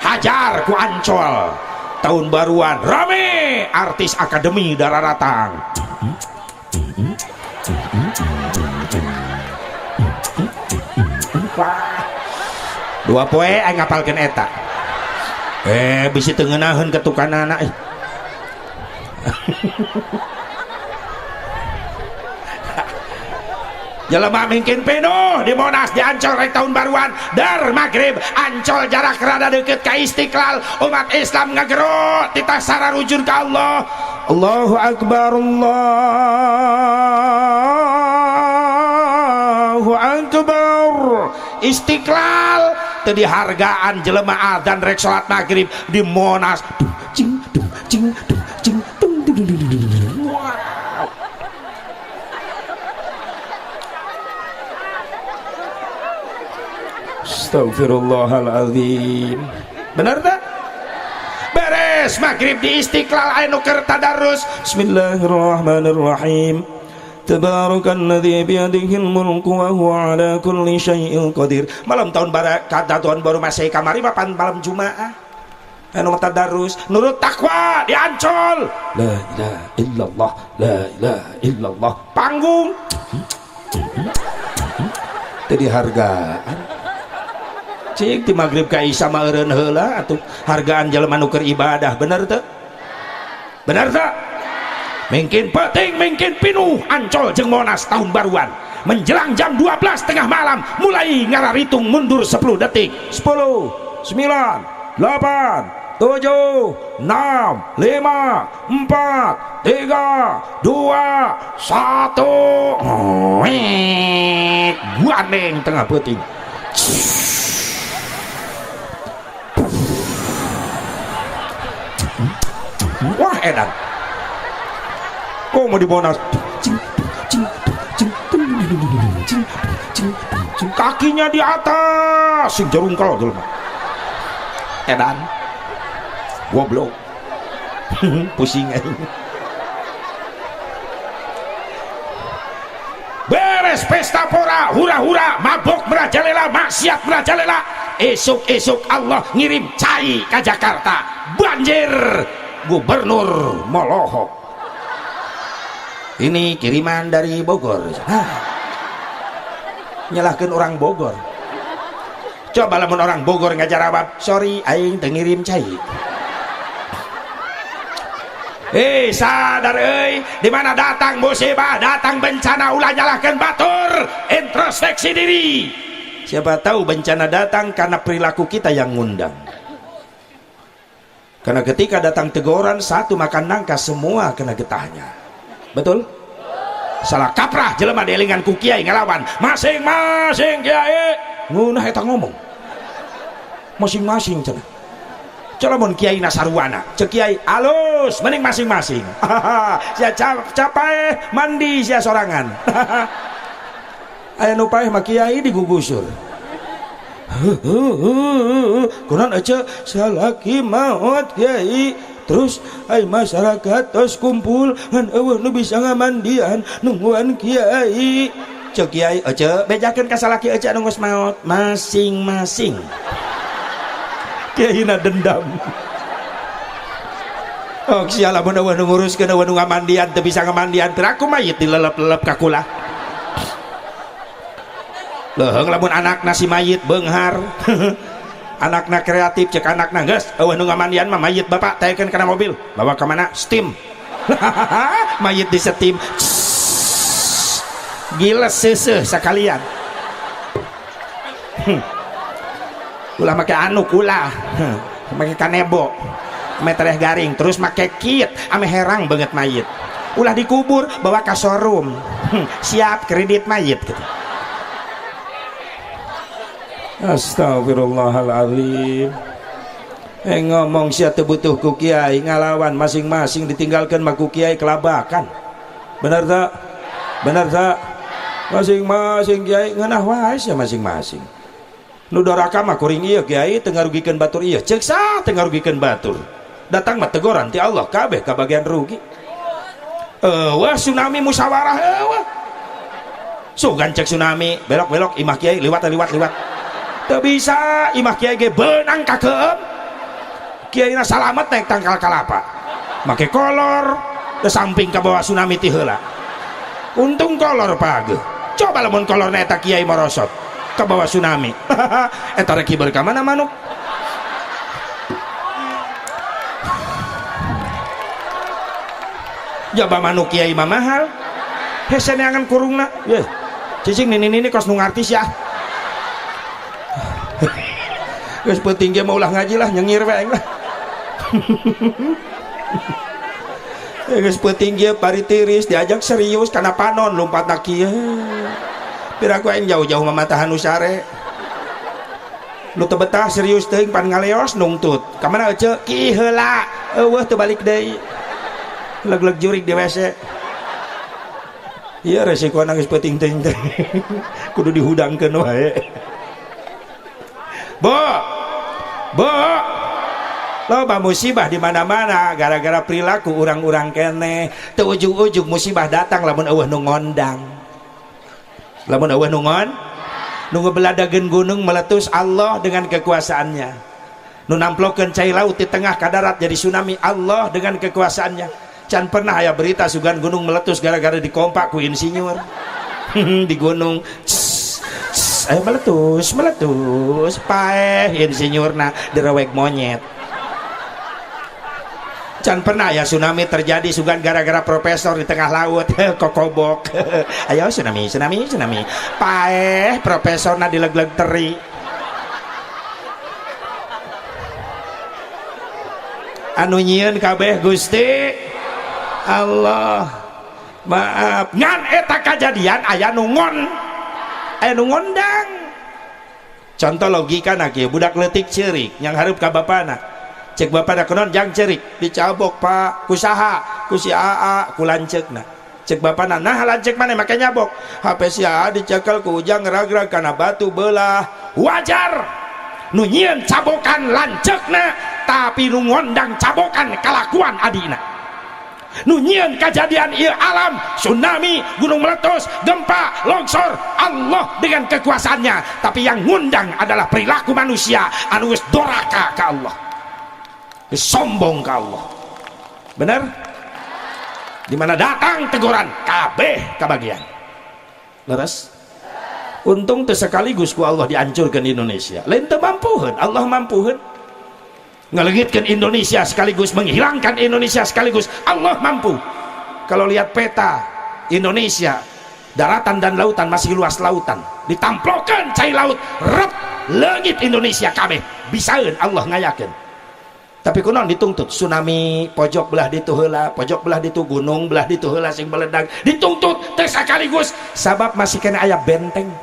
hajar ku Ancol tahun baruan rame artis akademi Dararatang. Dua poe aing ngapalkeun eta bisi teu ngeunaheun ke tukanana jelema mungkin penuh di Monas di Ancol rek tahun baruan dar magrib Ancol jarak rada deukeut ka Istiqlal umat Islam ngagero titah sararujun ka Allah. Allahu akbar Allahu akbar. Istiqlal teu dihargaan jelema adzan rek salat magrib di Monas cing cing cing Astagfirullahaladzim. Benar tak? Beres maghrib di Istiqlal aya nu keur tadarus. Bismillahirrahmanirrahim. Tabarakalladzi biyadihil mulku wa huwa ala kulli syai'in qadir. Malam tahun baru masih kamari papan malam Jumaah. Anu tadarus nurut takwa di Ancol. La ilaha illallah, la ilaha illallah. Panggung. Teu dihargaan. Cik di maghrib ka Isya mah eureun heula atuh hargaan jelema nu keur ibadah. Bener teu? Bener teu? Mungkin penting mungkin pinuh Ancol jeung Monas tahun baruan menjelang jam 12 tengah malam mulai ngararitung mundur 10 detik. 10 9 8 7 6 5 4 3 2 1 guandeng tengah peuting. Wah edan kok mau di Monas kakinya di atas sing jarungkel jelema edan goblok pusing aing. Beres pesta pora hura-hura mabok merajalela maksiat merajalela esuk-esuk Allah ngirim cai ke Jakarta banjir Gubernur Molohok. Ini kiriman dari Bogor. Nyalahkan orang Bogor. Coba lamun orang Bogor ngajawab, sorry aing teu ngirim cai. Sadar di mana datang musibah, datang bencana ulah nyalahkan batur, introspeksi diri. Siapa tahu bencana datang karena perilaku kita yang ngundang. Karena ketika datang teguran satu makan nangka semua kena getahnya. Betul? Salah kaprah jelema dielingan ku kiai ngalawan masing-masing kiai ngunah eta ngomong masing-masing cenah. Calamun kiai nasarwana cek kiai alus mending masing-masing. Sia capai mandi sia sorangan. Aya nu paeh mah kiai digugusur. Kunaon aja salaki maot kiai terus ay masyarakat tos kumpul ngan eueuh nu bisa ngamandian nungguan kiai cek kiai aja bejakeun ka salaki aja nu geus maot masing-masing. Kiai na dendam. Oh sia lamun eueuh nu nguruskeun eueuh nu ngamandian teu bisa ngamandian teu aku mayit dilelep-lelep ka kula. Leuheung lamun anakna si mayit beunghar. Anakna kreatif cek anakna geus eueuh nu ngamandian mah mayit bapak taekeun kana mobil bawa ka mana steam. Mayit di steam gila seuseuh sakalian. Ulah make anu ulah make kanebo ame tereh garing terus make kit ame herang banget mayit ulah dikubur bawa ka showroom siap kredit mayit gitu. Astagfirullahaladzim. Ngomong sia teu butuh ku kiai ngalawan masing-masing ditinggalkan mah ku kiai kelabakan. Bener tak? Bener tak? Masing-masing kiai ngeunah wae sia masing-masing. Nu doraka mah kuring ieu kiai teu ngarugikeun batur ieu. Ceuk sa teu ngarugikeun batur. Datang mah teguran ti Allah kabeh kabagian rugi. Wah tsunami musyawarah eueuh. Sugan cek tsunami belok-belok imah kiai liwat. Teu bisa imah kiai ge beunang kakeum kiai na salamet naik tangkal kalapa make kolor ke samping ke bawah tsunami ti heula untung kolor page coba lamun kolor na eta kiai merosot ke bawah tsunami eta rek kiber ka mana manuk jaba manuk kiai mah mahal hese neangan kurungna ye cicing nini kos nu ngartis ya geus penting ge mah ulah ngaji lah nyengir we aing lah geus penting ge pari tiris diajak serius kana panon lompatna kieu piraku aing jauh-jauh mamatahan usare lu teu betah serius teuing pan ngaleos nungtut ka mana ece ki heula eueuh teu balik deui leg-leg jurig di WC iya resiko nangis penting kudu dihudangkeun wae bo loba musibah di mana-mana gara-gara perilaku urang-urang kene teu ujug-ujug musibah datang lamun eueuh nu ngondang lamun eueuh nu nu ngebeladageun gunung meletus Allah dengan kekuasaannya nu namplokeun cai laut di tengah ka darat jadi tsunami Allah dengan kekuasaannya can pernah aya berita sugan gunung meletus gara-gara dikompak ku insinyur di gunung ayo meletus paeh insinyurna direwek monyet can pernah ya tsunami terjadi sugan gara-gara profesor di tengah laut kokobok ayo tsunami paeh profesorna dileg-leg teri anu nyieun kabeh Gusti Allah maaf ngan eta kejadian aya nu ngondang contoh logika na kieu budak leutik ceurik yang hareup ka bapana cek bapana kunaon jang ceurik dicabok Pak ku saha ku si AA ku lanceukna cek bapana nah lanceuk maneh make nyabok HP si AA dicekel ku ujang ngerag-rag kana batu beulah wajar nu nyieun cabokan lanceukna tapi nu ngondang cabokan kalakuan adina nu nyieun kejadian ieu alam tsunami gunung meletus gempa longsor Allah dengan kekuasaannya tapi yang ngundang adalah perilaku manusia anu geus doraka ka Allah geus sombong ka Allah bener dimana datang teguran kabeh kabagian leres untung teu sekaligus ku Allah dihancurkeun Indonesia lain teu mampuheun Allah mampuheun ngelegitkan Indonesia sekaligus menghilangkan Indonesia sekaligus Allah mampu kalau lihat peta Indonesia daratan dan lautan masih luas lautan ditamplokan cai laut rep leungit Indonesia kabeh bisaeun Allah ngayakeun tapi kunaon dituntut tsunami pojok belah ditu heula pojok belah ditu gunung belah ditu heula sing meledak dituntut teh sakaligus sabab masih kena aya benteng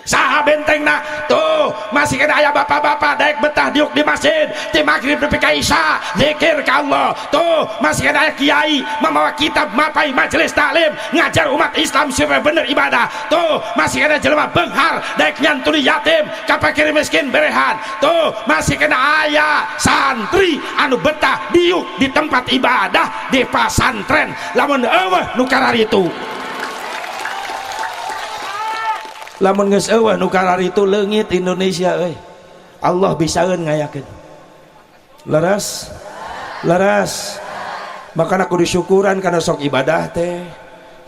saha bentengna tuh masih kena aya bapak-bapak daek betah diuk di masjid ti maghrib nepi ka isya zikir ka Allah tuh masih kena aya kiai membawa kitab mapai majelis taklim ngajar umat Islam supaya bener ibadah tuh masih kena jelema beunghar daek nyantuni yatim ka fakir miskin berehan tuh masih kena aya santri anu betah diuk di tempat ibadah di pasantren lamun eueuh nu kararitu lamun geus eueuh nu kararitu leungit Indonesia euy Allah bisaeun ngayakeun leres makana kudu syukuran kana sok ibadah teh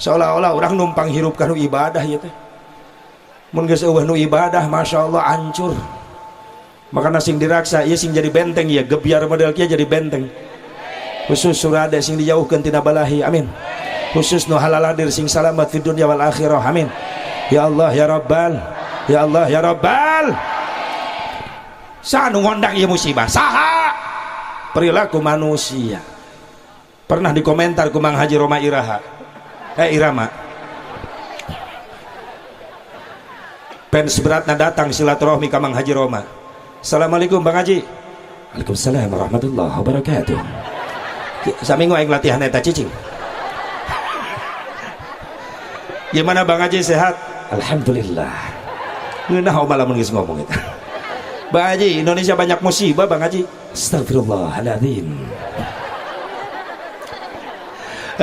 seolah-olah urang numpang hirup kanu ibadah ieu teh mun geus eueuh nu ibadah masyaallah hancur makana sing diraksa ieu sing jadi benteng ieu gebyar model kieu jadi benteng khusus surade sing dijauhkeun tina balahi amin khusus nu halaladir sing salamat fid dunya wal akhirah amin ya Allah ya Rabbal ya Allah ya Rabbal saha nu ngondang ieu musibah saha perilaku manusia pernah dikomentar ku Mang Haji Roma Iraha Irama fans beratna datang silaturahmi ka Mang Haji Roma Assalamualaikum Bang Haji Waalaikumsalam warahmatullahi wabarakatuh saminggu aing latihan eta cicing gimana Bang Haji sehat Alhamdulillah ngeunah malam geus ngomong eta Bang Haji Indonesia banyak musibah Bang Haji astagfirullahaladzim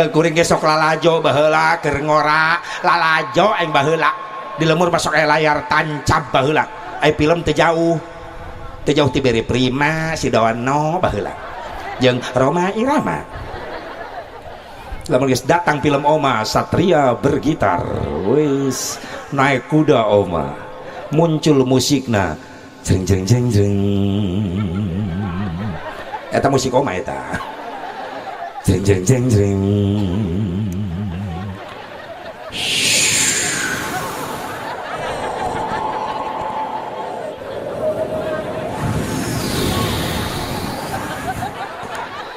kuring ge sok lalajo baheula keur ngora lalajo aing baheula di lemur masuk aya layar tancap baheula aya film teu jauh teu jauh ti bere Prima si Dono baheula jeung Roma Irama. Lamun geus datang film Oma Satria bergitar wis naik kuda Oma muncul musikna jeng jeng jeng jeng eta musik Oma eta jeng jeng jeng jeng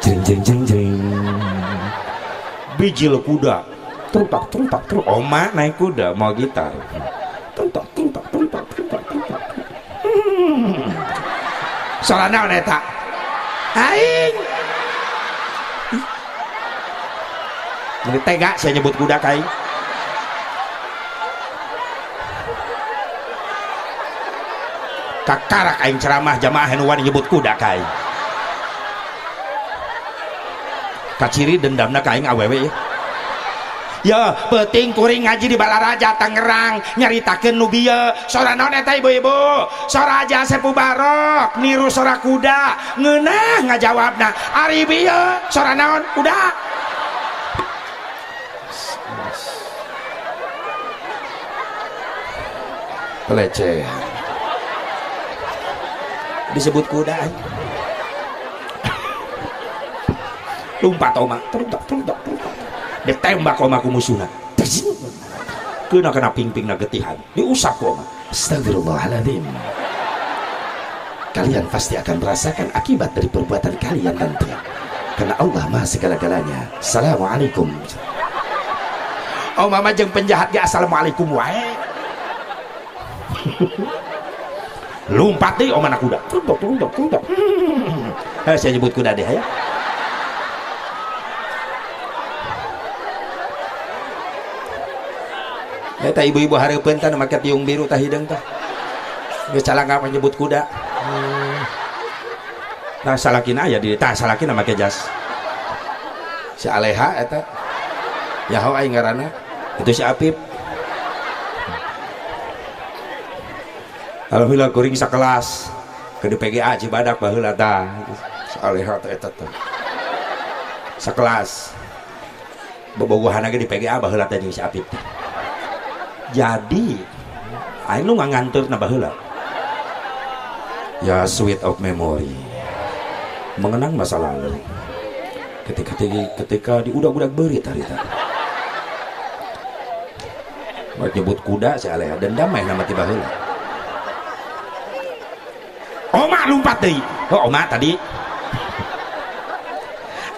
jeng jeng jeng jeng bijil kuda terumpak terumpak terus Oma naik kuda mau gitar terumpak terumpak terumpak terumpak terumpak soalnya naon eta aing ini tega saya nyebut kuda kai kakarak aing ceramah jamaah nu wani nyebut kuda kai kaciri dendamna ka aing awewe ya penting kuring ngaji di Balaraja Tangerang nyaritakeun nu bieu sora naon eta ibu-ibu sora Aja Sepu Barok niru sora kuda ngeunah ngajawabna ari bieu sora naon kuda pelecehan disebut kuda lumpat Oma teruntak ditembak Oma ku musuhna kena ping-pingna getihan diusap Oma astagfirullahaladzim kalian pasti akan merasakan akibat dari perbuatan kalian nanti karena Allah maha segala-galanya. Assalamualaikum. Oma mah jeung penjahat ge assalamualaikum wae lumpat deh Oma na kuda teruntak saya nyebut kuda deh ya. Eta ibu-ibu hareupeun teh make tiung biru tah hideung tah. Geus calangka menyebut kuda. Tah salakina aya di tah salakina make jas. Si Aleha eta. Yaho aing ngaranna. Itu si Apip. Alhamdulillah kuring sakelas. Ke di PGA Cibadak baheula tah. Si Aleha teh eta teh. Sakelas. Bobogohan ge di PGA baheula teh si Apip. Jadi aing nu ngantur na baheula ya sweet of memory mengenang masa lalu ketika di udak-udak beurit harita buat nyebut kuda si Alea dendam main nama ti baheula Oma lumpat deui oh Oma tadi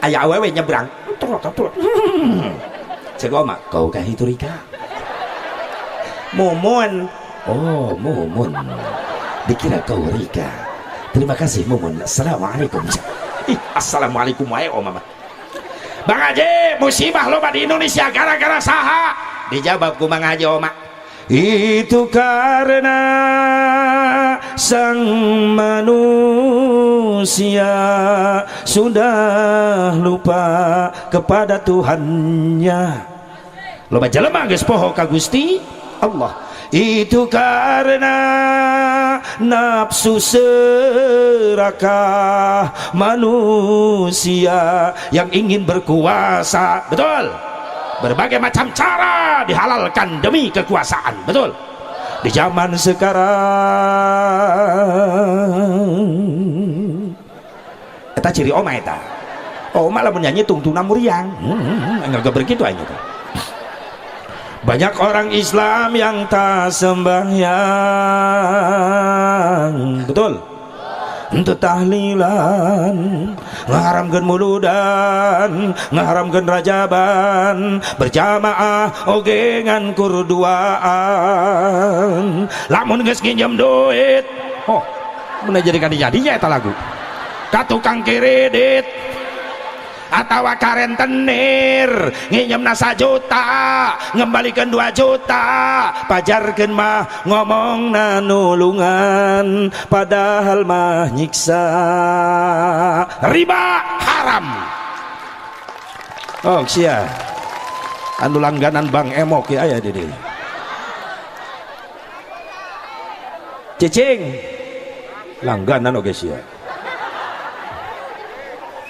aya awewe nyebrang cek Oma kau kahiturika Mumun. Oh, Mumun. Dikira kau Rika. Terima kasih Mumun. Assalamualaikum. Assalamualaikum wae Oma. Bang Haji, musibah loba di Indonesia gara-gara saha? Dijawab ku Bang Haji Oma. Itu karena sang manusia sudah lupa kepada Tuhannya. Loba jelema geus poho ka Gusti Allah itu karena nafsu serakah manusia yang ingin berkuasa betul berbagai macam cara dihalalkan demi kekuasaan betul di zaman sekarang eta ciri Oma eta Oma lamun nyanyi tungtungna muriang enggak begitu aja banyak orang Islam yang tak sembahyang betul untuk tahlilan ngaharamkeun muludan ngaharamkeun rajaban berjamaah oge ngan kurduaan lamun geus nginjem duit oh mun jadi jadinya eta lagu ka tukang kredit atawa karentenir nginjemna 1 juta ngembalikan 2 juta pajarkeun mah ngomongna nulungan padahal mah nyiksa riba haram oh sia anu langganan Bang Emok ya aya di dieu cicing langganan oge sia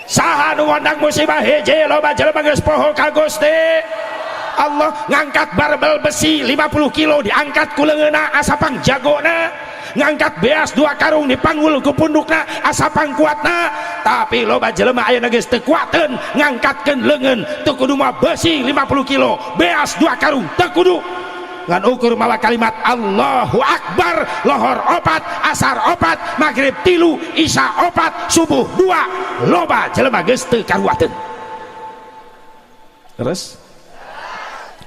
saha nu ngondang musibah hiji loba jelema geus poho ka Gusti Allah ngangkat barbel besi 50 kilo diangkat ku leungeunna asa pangjagona ngangkat beas 2 karung dipanggul ku pundukna asa pangkuatna tapi loba jelema ayeuna geus teu kuateun ngangkatkeun leungeun teu kudu mah besi 50 kilo beas 2 karung teu kudu ngan ukur mawa kalimat Allahu Akbar lohor 4 asar 4 maghrib 3 isya 4 subuh 2 loba jelema geus teu karuateun terus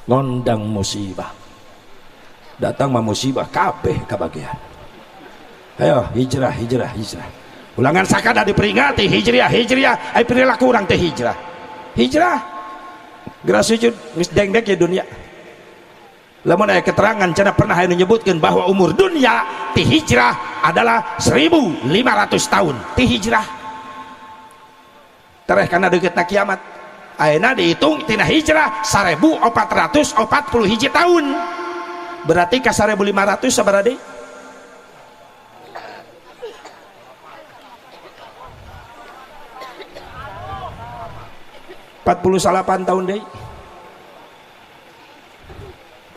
ngondang musibah datang mah musibah kabeh kabagian ayo hijrah ulangan sakada diperingati hijriah ai perilaku urang teh hijrah geura sujud geus dengdek ya dunia lamun aya keterangan cenah pernah anu nyebutkeun bahwa umur dunia ti hijrah adalah 1500 tahun ti hijrah tereh kana deuketna kiamat ayeuna dihitung tina hijrah 1440 hiji tahun berarti ka 1500 sabaraha deui 48 tahun deui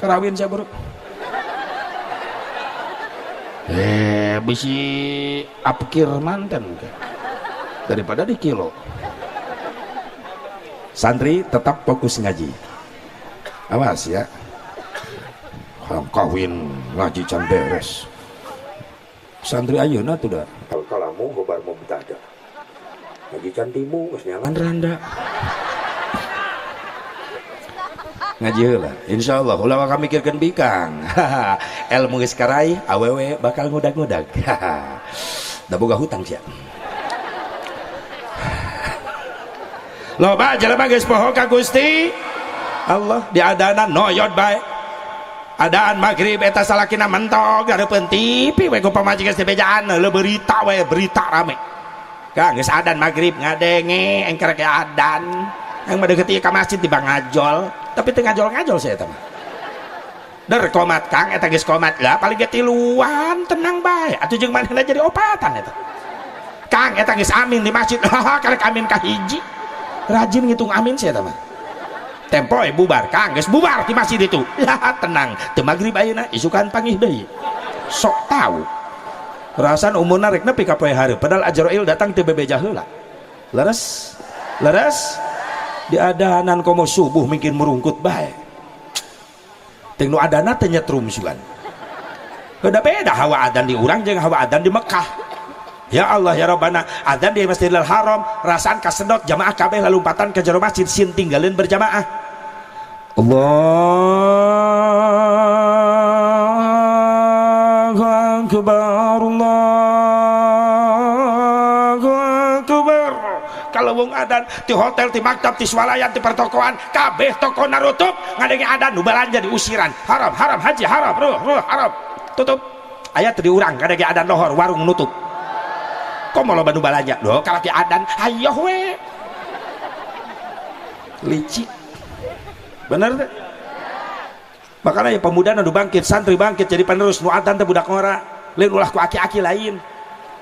karawin saya bro bisi apkir manten daripada di kilo santri tetap fokus ngaji awas ya kawin ngaji can beres santri ayeuna tuh dah kalamu gobar mubtada ngaji can timu geus nyalan randa ngaji heula insyaallah ulah ka mikirkeun bikang ilmu geus karai awewe bakal ngudag-ngudag da boga hutang sia loba jelema geus poho ka Gusti Allah diadanan noyod bae adaan maghrib eta salakina mentok gareupeun TV we ku pamajikan sebejaan le berita we berita rame ka geus adan maghrib ngadenge engker ke adan yang mendekati ka masjid tiba ngajol tapi teu ngajol-ngajol saya eta mah der komat Kang eta geus komat lah paling ge tiluan tenang bae atuh jeung manehna jadi opatan eta Kang eta geus amin di masjid karek amin ka hiji rajin ngitung amin saya eta mah tempoe bubar Kang geus bubar di masjid itu lah tenang teu magrib ayeuna isukan panggih deui sok tahu rasan umurna rek nepi ka poe hareup padahal Ajrail datang teu bebeja heula leres diadanan komo subuh mungkin merungkut bae teu nu adana teh nyetrum sugan beda hawa adan di urang jeung hawa adan di Mekah ya Allah ya Rabbana adan di Masjidil Haram rasaan kasedot jamaah kabeh lalumpatan ke jero masjid sin tinggalin berjamaah Allahu Akbar Allahu Akbar kalau wong adan di hotel di maktab di swalayan di pertokoan kabeh toko narutup ngadenge adan nu balanja di usiran haram haji haram ruh haram tutup aya teu diurang ngadenge adan lohor warung nutup komo loba nu balanja doh kalaki adan ayo we licik bener teh makanya ya pemuda nu bangkit santri bangkit jadi penerus nu adan teh budak ngora lain ulah ku aki-aki lain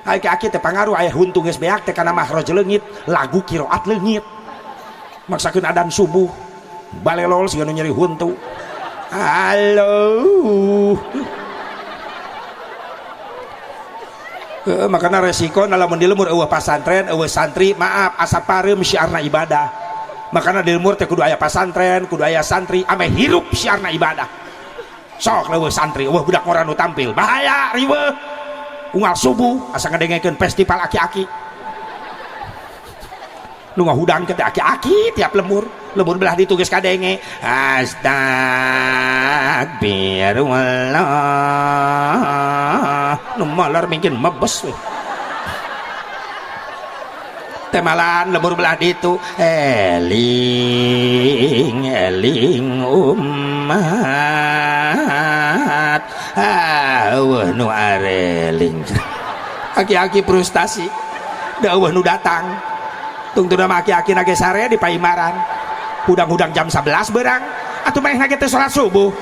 aki-aki teh pangaruh aya huntu geus beak teh kana mahraj leungit lagu qiraat leungit maksakeun adan subuh balelol siga nu nyeri huntu halo makanya resiko lamun di lemur eueuh pasantren eueuh santri maaf asa pareum syiarna ibadah makanya di lemur teh kudu aya pasantren kudu aya santri ame hirup syiarna ibadah sok leueuh santri eueuh budak ngora nu tampil bahaya riweuh unggal subuh asa ngadengekeun festival aki-aki nu ngahudang ke aki-aki tiap lemur belah ditugas kadenge astagfirullah nu malar mungkin mebes we temalan lemur belah ditu eling umat nu areling aki-aki frustasi da nu datang tungtuna aki-aki nage sare di Paimaran hudang-hudang jam 11 berang atuh maeh nage teh salat subuh